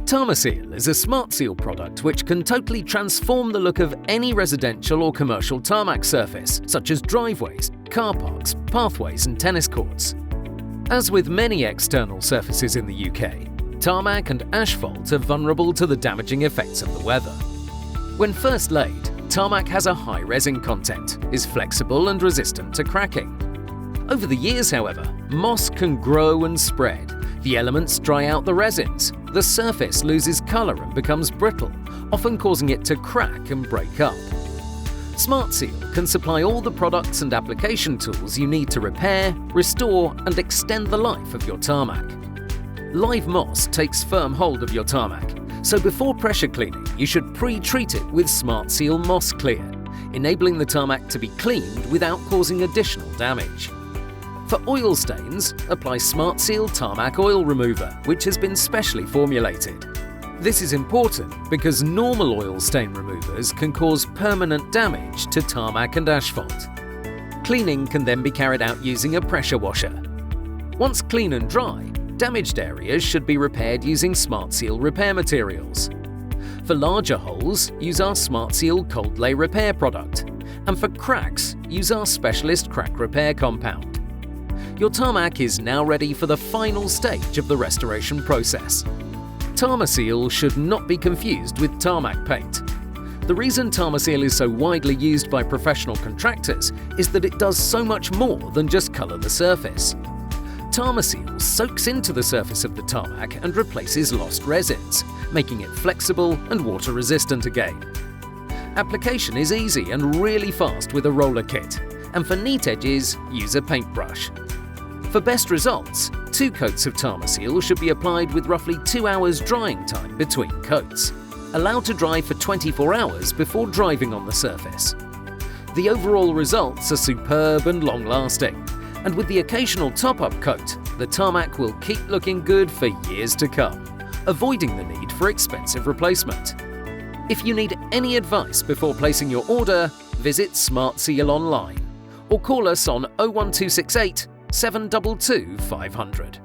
Tarmaseal is a smart seal product which can totally transform the look of any residential or commercial tarmac surface, such as driveways, car parks, pathways and tennis courts. As with many external surfaces in the UK, tarmac and asphalt are vulnerable to the damaging effects of the weather. When first laid, tarmac has a high resin content, is flexible and resistant to cracking. Over the years, however, moss can grow and spread. The elements dry out the resins, the surface loses colour and becomes brittle, often causing it to crack and break up. SmartSeal can supply all the products and application tools you need to repair, restore and extend the life of your tarmac. Live moss takes firm hold of your tarmac, so before pressure cleaning you should pre-treat it with SmartSeal Moss Clear, enabling the tarmac to be cleaned without causing additional damage. For oil stains, apply SmartSeal Tarmac Oil Remover, which has been specially formulated. This is important because normal oil stain removers can cause permanent damage to tarmac and asphalt. Cleaning can then be carried out using a pressure washer. Once clean and dry, damaged areas should be repaired using SmartSeal repair materials. For larger holes, use our SmartSeal Cold Lay Repair product, and for cracks, use our specialist crack repair compound. Your tarmac is now ready for the final stage of the restoration process. Tarmaseal should not be confused with Tarmac Paint. The reason Tarmaseal is so widely used by professional contractors is that it does so much more than just colour the surface. Tarmaseal soaks into the surface of the tarmac and replaces lost resins, making it flexible and water resistant again. Application is easy and really fast with a roller kit, and for neat edges, use a paintbrush. For best results, 2 coats of Tarmaseal should be applied with roughly 2 hours drying time between coats, allowed to dry for 24 hours before driving on the surface. The overall results are superb and long-lasting, and with the occasional top-up coat, the tarmac will keep looking good for years to come, avoiding the need for expensive replacement. If you need any advice before placing your order, visit SmartSeal online or call us on 01268 722 500.